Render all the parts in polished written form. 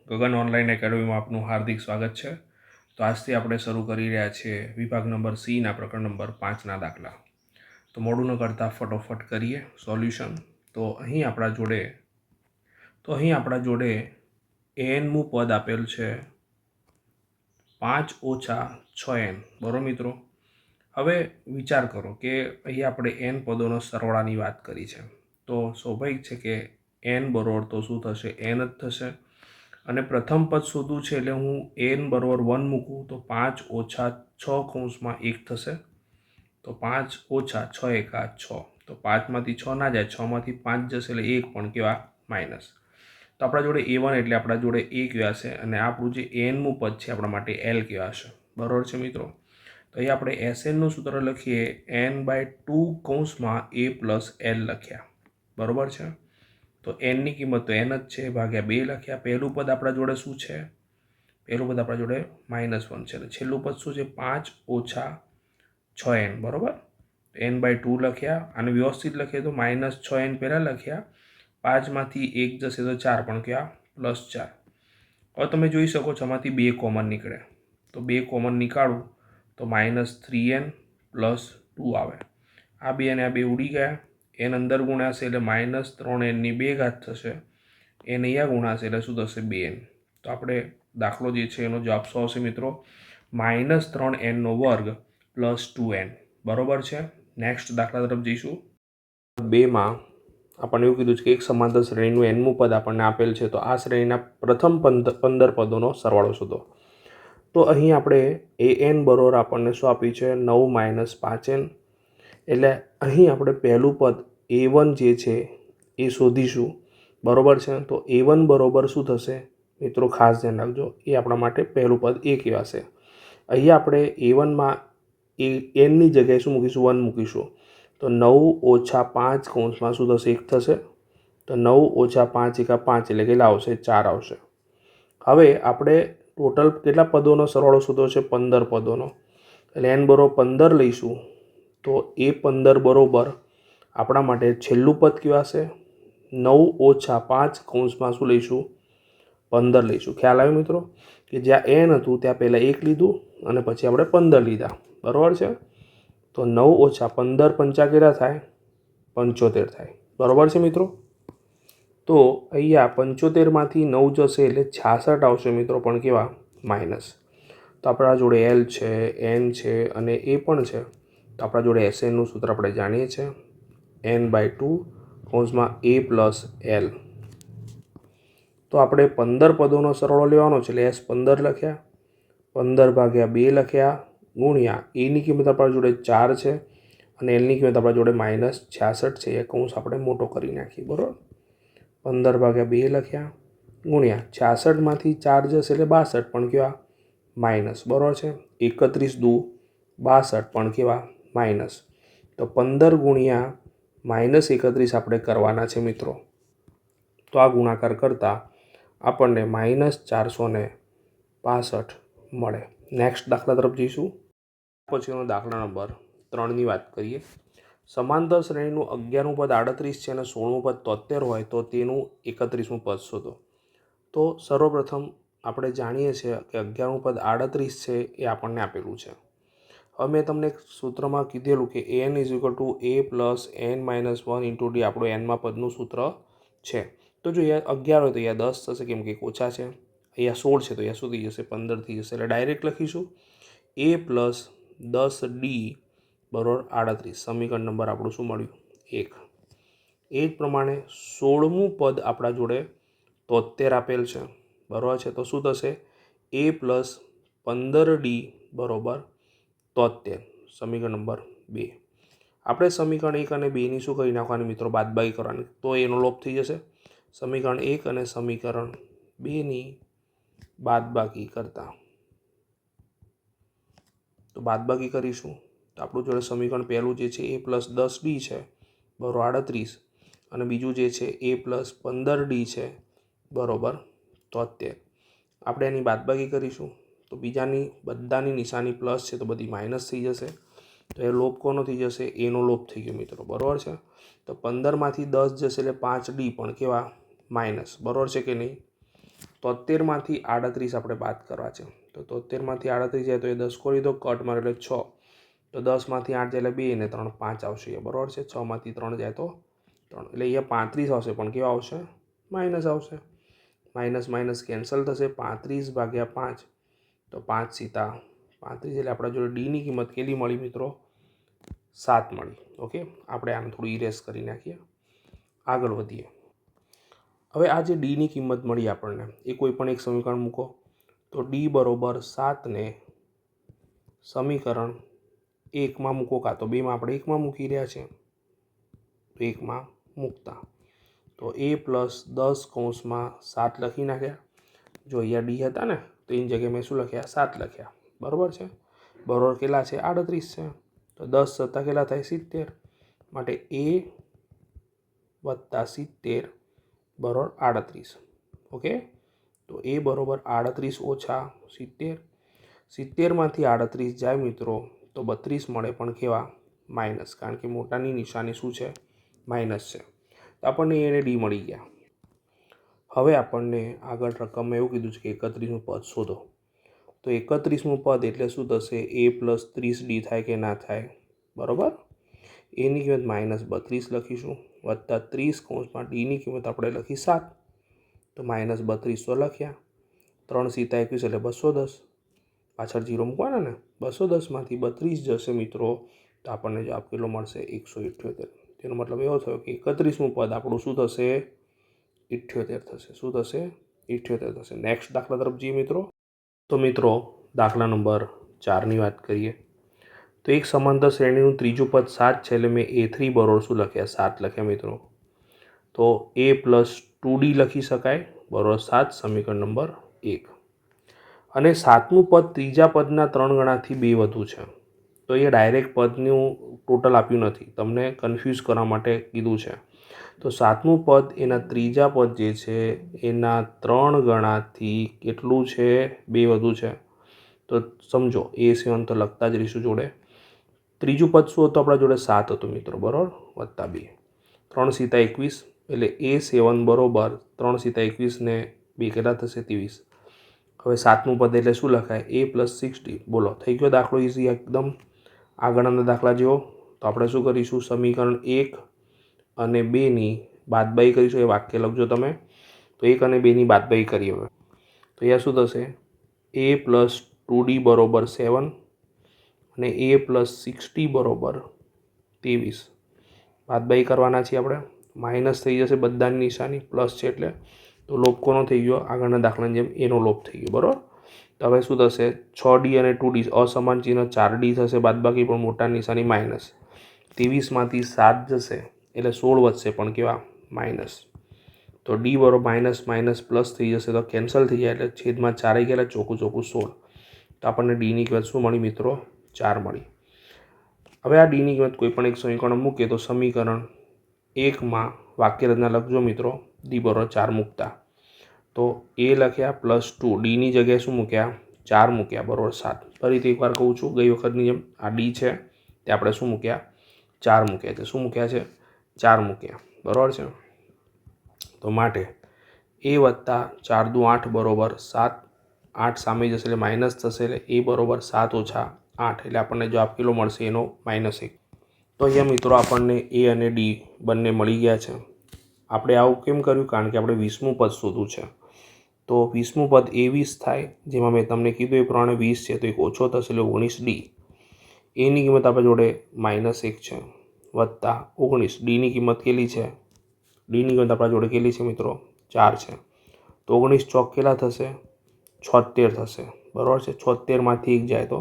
ગગન online એકેડમીમાં આપનું હાર્દિક સ્વાગત છે। તો આજથી આપણે શરૂ કરી રહ્યા છીએ વિભાગ નંબર સીના પ્રકરણ નંબર 5ના દાખલા। તો મોડું ન કરતાં ફટોફટ કરીએ સોલ્યુશન। તો અહીં આપણા જોડે એનમું પદ આપેલ છે 5 ઓછા 6n, બરાબર મિત્રો। હવે વિચાર કરો કે અહીં આપણે એન પદોનો સરવાળાની વાત કરી છે, તો સ્વાભાવિક છે કે એન બરોબર તો શું થશે, એન જ થશે। અને પ્રથમ પદ શોધવું છે એટલે હું એન બરોબર 1 મૂકું તો 5 ઓછા 6 કૌંસમાં 1 થશે। તો 5 ઓછા 6 એકા 6, તો 5માંથી 6 ના જાય, 6માંથી 5 જશે એટલે 1 પણ કેવા માઇનસ। તો આપણા જોડે A1 એટલે આપણા જોડે એ કહેવાશે અને આપણું જે એનમું પદ છે આપણા માટે એલ કહેવાશે, બરાબર છે મિત્રો। તો અહીં આપણે એસએનનું સૂત્ર લખીએ n/2 કૌંસમાં a પ્લસ એલ લખ્યા, બરાબર છે। તો એનની કિંમત તો એન જ છે, ભાગ્યા 2 લખ્યા। પહેલું પદ આપણા જોડે શું છે, પહેલું પદ આપણા જોડે -1 છે, એટલે છેલ્લું પદ શું છે 5 ઓછા 6n, બરાબર। n/2 લખ્યા, અને વ્યવસ્થિત લખીએ તો -6n પહેલાં લખ્યા, 5માંથી 1 જશે તો 4 પણ કયા +4। હવે તમે જોઈ શકો છો આમાંથી 2 કોમન નીકળે, તો 2 કોમન નીકાળું તો -3n + 2 આવે। આ 2 અને આ 2 ઉડી ગયા, એન અંદર ગુણાશે એટલે -3n² થશે, એન અહીંયા ગુણાશે એટલે શું થશે 2n। તો આપણે દાખલો જે છે એનો જવાબ શું આવશે મિત્રો, -3n² + 2n, બરાબર છે। નેક્સ્ટ દાખલા તરફ જઈશું। 2માં આપણને એવું કીધું છે કે એક સમાંતર શ્રેણીનું એનમું પદ આપણને આપેલ છે, તો આ શ્રેણીના પ્રથમ 15 પદોનો સરવાળો શોધો। તો અહીં આપણે an બરોબર આપણને શું આપ્યું છે 9 - 5n, એટલે અહીં આપણે પહેલું પદ a1 જે છે એ શોધીશું, બરાબર છે। તો a1 બરોબર શું થશે મિત્રો, ખાસ ધ્યાન રાખજો, એ આપણા માટે પહેલું પદ એ કહેવાશે। અહીંયા આપણે a1માં એનની જગ્યાએ શું મૂકીશું, 1 મૂકીશું, તો 9 ઓછા 5 કૌંસમાં શું થશે 1 થશે। તો 9 ઓછા 5 એકા 5 એટલે કેટલા આવશે, 4 આવશે। હવે આપણે ટોટલ કેટલા પદોનો સરવાળો શોધો છે, 15 પદોનો, એટલે n બરોબર 15 લઈશું, તો એ 15 બરોબર આપણા માટે છેલ્લું પદ કહેવાશે 9 ઓછા 5 કૌંસમાં શું લઈશું, 15 લઈશું। ખ્યાલ આવ્યો મિત્રો, કે જ્યાં n હતું ત્યાં પહેલાં 1 લીધું અને પછી આપણે 15 લીધા, બરાબર છે। તો 9 ઓછા 15 પંચા કેટલા થાય, 75 થાય, બરાબર છે મિત્રો। તો અહીંયા 75માંથી 9 જશે એટલે 66 આવશે મિત્રો, પણ કેવા માઇનસ। તો આપણા જોડે એલ છે, એન છે અને એ પણ છે, તો આપણા જોડે એસએનનું સૂત્ર આપણે જાણીએ છીએ n/2 કૌંસમાં a પ્લસ એલ। તો આપણે 15 પદોનો સરવાળો લેવાનો છે, એટલે s15 લખ્યા, 15 ભાગ્યા 2 લખ્યા, ગુણ્યા એની કિંમત આપણા જોડે 4 છે અને એલની કિંમત આપણા જોડે -66 છે, એ કૌંસ આપણે મોટો કરી નાખીએ, બરાબર। 15 ભાગ્યા 2 લખ્યા, ગુણ્યા 66માંથી 4 જશે એટલે 62, પણ કેવા માઇનસ, બરાબર છે। 31 દુ 62 પણ કેવા માઇનસ। તો 15 ગુણ્યા -31 આપણે કરવાના છે મિત્રો, તો આ ગુણાકાર કરતાં આપણને -465 મળે। નેક્સ્ટ દાખલા તરફ જઈશું। પછીનો દાખલા નંબર 3ની વાત કરીએ। સમાંતર શ્રેણીનું 11મું પદ 38 છે અને 16મું પદ 73 હોય તો તેનું 31મું પદ શોધો। તો સર્વપ્રથમ આપણે જાણીએ છીએ કે 11મું પદ 38 છે એ આપણને આપેલું છે। હવે મેં તમને એક સૂત્રમાં કીધેલું કે an = a + n - 1 × d આપણું એનમાં પદનું સૂત્ર છે। તો જો અહીંયા 11 હોય તો અહીંયા 10 થશે, કેમ કે એક ઓછા છે, અહીંયા 16 છે તો અહીંયા શું થઈ જશે, 15 થઈ જશે, એટલે ડાયરેક્ટ લખીશું a + 10d બરાબર 38। સમીકરણ નંબર આપણું શું મળ્યું, 1। એ જ પ્રમાણે 16મું પદ આપણા જોડે 73 આપેલ છે, બરાબર છે। તો શું થશે, a + 15d બરાબર 73, સમીકરણ નંબર 2। આપણે સમીકરણ 1 અને 2ની શું કરી નાખવાની મિત્રો, બાદબાકી કરવાની, તો એનો લોપ થઈ જશે। સમીકરણ 1 અને સમીકરણ 2ની બાદબાકી કરતા, તો બાદબાકી કરીશું તો આપણું જોડે સમીકરણ પહેલું જે છે a + 10d છે બરાબર 38, અને બીજું જે છે a + 15d છે બરાબર 73। આપણે એની બાદબાકી કરીશું તો બીજાની બધાની નિશાની પ્લસ છે તો બધી માઇનસ થઈ જશે, તો એ લોપ કોનો થઈ જશે, એનો લોપ થઈ ગયો મિત્રો, બરાબર છે। તો 15માંથી 10 જશે એટલે 5d પણ કેવા માઇનસ, બરાબર છે કે નહીં। 73માંથી 38 આપણે બાદ કરવા છે. તો 73માંથી 38 જાય તો એ 10 ખોલી દો, કટ મારે એટલે 6. તો 10માંથી 8 જાય એટલે 2 ને 3 5 આવશે અહીંયા, બરાબર છે. 6માંથી 3 જાય તો 3 એટલે અહીંયા 35 આવશે, પણ કેવા આવશે? માઇનસ આવશે. માઇનસ માઇનસ કેન્સલ થશે. 35/5 તો 5 સીતા 35, એટલે આપણા જોડે ડીની કિંમત કેટલી મળી મિત્રો? 7 મળી. ઓકે, આપણે આને થોડું ઇરેઝ કરી નાખીએ, આગળ વધીએ. હવે આ જે ડીની કિંમત મળી આપણને, એ કોઈ પણ એક સમીકરણ મૂકો. તો ડી બરોબર 7 સમીકરણ 1માં મૂકો, કાં તો 2માં. આપણે 1માં મૂકી રહ્યા છે, તો 1માં મૂકતા તો a + 10 કૌંસમાં 7 લખી નાખ્યા. જો અહીંયા ડી હતા ને, તો એની જગ્યાએ મેં શું લખ્યા? 7 લખ્યા, બરાબર છે. બરોબર કેટલા છે? 38 છે. તો 10 + કેટલા થાય? 70. માટે a + 70 બરોબર 38. ઓકે, તો a બરોબર 38 ઓછા 70. 70માંથી 38 જાય મિત્રો તો 32 મળે, પણ કેવા? માઇનસ, કારણ કે મોટાની નિશાની શું છે? માઇનસ છે. તો આપણને એ અને ડી મળી ગયા. હવે આપણને આગળ રકમમાં એવું કીધું છે કે 31મું પદ શોધો. તો 31મું પદ એટલે શું થશે? a + 30d થાય કે ના થાય? બરાબર. એની કિંમત -32 લખીશું, વત્તા 30 કૌંસમાં ડીની કિંમત આપણે લખી 7, તો -32 તો લખ્યા. 3 સીતા 21 એટલે 210. પાછળ 0 મૂકવાના ને. 210માંથી 32 જશે મિત્રો, તો આપણને જવાબ કેટલો મળશે? 178. તેનો મતલબ એવો થયો કે 31મું પદ આપણું શું થશે? 78 થશે. શું થશે? 78 થશે. નેક્સ્ટ દાખલા તરફ જઈએ મિત્રો. તો મિત્રો દાખલા નંબર 4ની વાત કરીએ. તો એક સમાંતર શ્રેણીનું ત્રીજું પદ 7 છે, એટલે મેં a3 બરોબર શું લખ્યા? 7 લખ્યા મિત્રો. તો a + 2d લખી શકાય, બરોબર 7, સમીકરણ નંબર 1. અને 7મું પદ ત્રીજા પદના 3 ગણાથી 2 વધુ છે. તો એ ડાયરેક્ટ પદનું ટોટલ આપ્યું નથી, તમને કન્ફ્યુઝ કરવા માટે કીધું છે. તો 7મું પદ એના ત્રીજા પદ જે છે એના 3 ગણાથી કેટલું છે? 2 વધુ છે. તો સમજો a7 તો લખતા જ રહીશું જોડે. ત્રીજું પદ શું હતું આપણા જોડે? 7 હતું મિત્રો, બરાબર, વત્તા 2. 3 સીતા 21 એટલે a7 બરોબર 3 સીતા 21 ને 2 કેટલા થશે? 23. હવે 7મું પદ એટલે શું લખાય? a + 6d. બોલો, થઈ ગયો દાખલો ઇઝી એકદમ. આગળના દાખલા જેવો. તો આપણે શું કરીશું? સમીકરણ 1 અને 2ની બાદબાકી કરીશું. એ વાક્ય લખજો તમે. તો 1 અને 2ની બાદબાકી કરીએ હવે. તો અહીંયા શું થશે? a + 2d બરોબર 7 અને a + 6d બરોબર 23. બાદબાકી કરવાના છીએ આપણે. માઇનસ થઈ જશે બધાની નિશાની, પ્લસ છે એટલે. તો લોપ કોનો થઈ ગયો? આગળના દાખલાની જેમ એનો લોપ થઈ ગયો, બરાબર. તો હવે શું થશે? 6d અને 2d અસમાન ચિહ્ન, 4d થશે બાદબાકી, પણ મોટા નિશાની માઇનસ. 23માંથી 7 જશે એટલે 16 વધશે, પણ કેવા? માઇનસ. તો d બરોબર માઇનસ માઇનસ પ્લસ થઈ જશે, તો કેન્સલ થઈ જાય, એટલે છેદમાં 4 આવી ગયા, ચોખ્ખું ચોખ્ખું 16. તો આપણને ડીની કિંમત શું મળી મિત્રો? 4 મળી. હવે આ ડીની કિંમત કોઈ પણ એક સમીકરણ મૂકીએ તો સમીકરણ 1માં વાક્ય રચના લખજો મિત્રો. ડી બરોબર 4 મૂકતા તો a લખ્યા +2, ડીની જગ્યાએ શું મૂક્યા? 4 મૂક્યા, બરોબર 7. ફરીથી એકવાર કહું છું, ગઈ વખતની જેમ આ ડી છે તે આપણે શું મૂક્યા? 4 મૂક્યા છે. શું મૂક્યા છે? 4 મૂક્યા, બરાબર છે. તો માટે a + 4 દુ 8 બરોબર 7. 8 સામે જશે એટલે માઇનસ થશે, એટલે a બરોબર 7 ઓછા 8, એટલે આપણને જવાબ કેટલો મળશે? એનો -1. તો અહીંયા મિત્રો આપણને a અને d બંને મળી ગયા છે. આપણે આવું કેમ કર્યું? કારણ કે આપણે 20મું પદ શોધવું છે. તો 20મું પદ a20 થાય, જેમાં મેં તમને કીધું એ પ્રમાણે 20 છે તો એક ઓછો થશે એટલે 19d. એની કિંમત આપણે જોડે -1 છે, વત્તા 19. ડીની કિંમત કેટલી છે? ડીની કિંમત આપણા જોડે કેટલી છે મિત્રો? 4 છે. તો 19 ચોક કેટલા થશે? 76 થશે, બરાબર છે. 76માંથી 1 જાય તો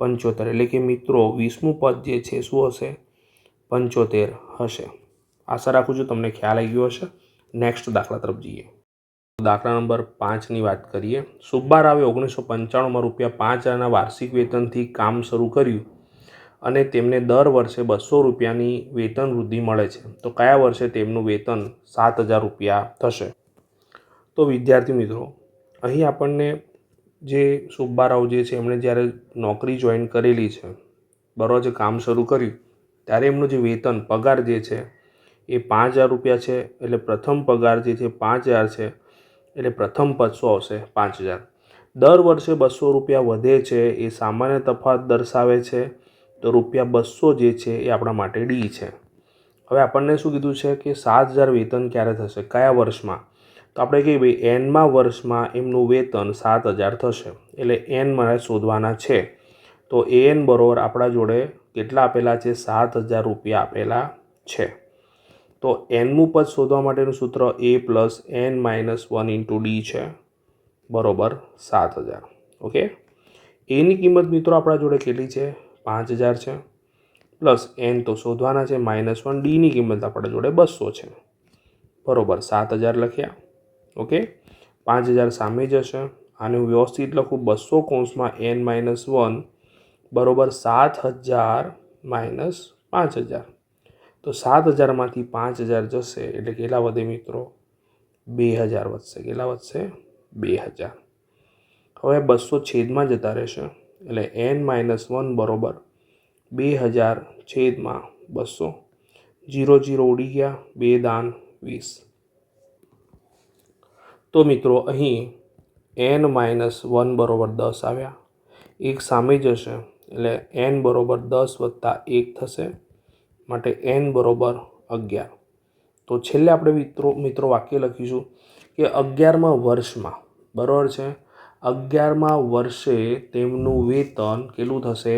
75, એટલે કે મિત્રો 20મું પદ જે છે શું હશે? 75 હશે. આશા રાખું છું તમને ખ્યાલ આવી ગયો હશે. નેક્સ્ટ દાખલા તરફ જઈએ. દાખલા નંબર 5ની વાત કરીએ. સુબ્બારાવે 1995માં ₹5000ના વાર્ષિક વેતનથી કામ શરૂ કર્યું અને તેમને દર વર્ષે ₹200ની વેતન વૃદ્ધિ મળે છે. તો કયા વર્ષે તેમનું વેતન ₹7000 થશે? તો વિદ્યાર્થી મિત્રો, અહીં આપણને જે સુબ્બારાવ જે છે એમણે જ્યારે નોકરી જોઈન કરેલી છે, બરાબર છે, કામ શરૂ કર્યું ત્યારે એમનું જે વેતન પગાર જે છે એ ₹5000 છે. એટલે પ્રથમ પગાર જે છે 5000 છે, એટલે પ્રથમ પદ શું આવશે? 5000. દર વર્ષે 200 રૂપિયા વધે છે એ સામાન્ય તફાવત દર્શાવે છે, તો રૂપિયા 200 જે છે એ આપણા માટે ડી છે. હવે આપણને શું કીધું છે કે 7000 વેતન ક્યારે થશે, કયા વર્ષમાં? તો આપણે કહીએ ભાઈ એનમાં વર્ષમાં એમનું વેતન 7000 થશે, એટલે એન મારે શોધવાના છે. તો એન બરોબર આપણા જોડે કેટલા આપેલા છે? 7000 રૂપિયા આપેલા છે. તો એનમું પદ શોધવા માટેનું સૂત્ર a plus n minus 1 into D છે, બરોબર 7000. ઓકે, એની કિંમત મિત્રો આપણા જોડે કેટલી છે? 5000 છે, પ્લસ એન તો શોધવાના છે -1, ડીની કિંમત આપણા જોડે 200 છે, બરોબર 7000 લખ્યા. ઓકે, 5000 સામે જશે, આને હું વ્યવસ્થિત લખું 200 કૌંસમાં n-1 બરોબર 7000 માઇનસ 5000. તો 7000માંથી 5000 જશે એટલે કેટલા વધે મિત્રો? 2000 વધશે. કેટલા વધશે? 2000. હવે 200 છેદમાં જતા રહેશે એટલે n-1 બરોબર 2000 છેદમાં 200. 0 0 ઉડી ગયા, 2 દાન 20. તો મિત્રો અહીં n-1 બરોબર 10 આવ્યા, એક સામે જશે એટલે n બરોબર 10 વત્તા 1 થશે, માટે n બરોબર 11. તો છેલ્લે આપણે મિત્રો વાક્ય લખીશું કે 11મા વર્ષમાં, બરાબર છે, 11મા વર્ષે તેમનું વેતન કેટલું થશે?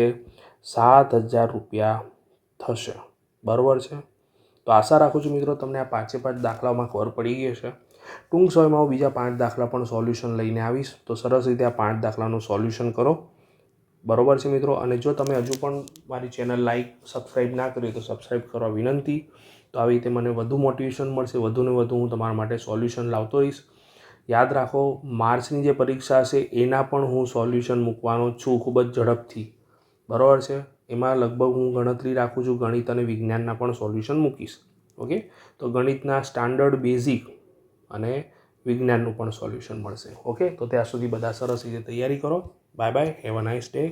7000 રૂપિયા થશે, બરાબર છે. તો આશા રાખું છું મિત્રો તમને આ 5 દાખલામાં ખબર પડી ગઈ હશે. ટૂંક સમયમાં હું બીજા 5 દાખલા પણ સોલ્યુશન લઈને આવીશ, તો સરસ રીતે આ 5 દાખલાનું સોલ્યુશન કરો, બરોબર છે મિત્રો. અને જો તમે હજુ પણ મારી ચેનલ લાઈક સબસ્ક્રાઈબ ના કરી તો સબસ્ક્રાઈબ કરવા વિનંતી. તો આવી રીતે મને વધુ મોટિવેશન મળશે, વધુને વધુ હું તમારા માટે સોલ્યુશન લાવતો રહીશ. યાદ રાખો, માર્ચની જે પરીક્ષા હશે એના પણ હું સોલ્યુશન મૂકવાનો છું ખૂબ જ ઝડપથી, બરાબર છે. એમાં લગભગ હું ગણતરી રાખું છું ગણિત અને વિજ્ઞાનના પણ સોલ્યુશન મૂકીશ. ઓકે, તો ગણિતના સ્ટાન્ડર્ડ, બેઝિક અને વિજ્ઞાનનું પણ સોલ્યુશન મળશે. ઓકે, તો ત્યાં સુધી બધા સરસ રીતે તૈયારી કરો. Bye bye, have a nice day.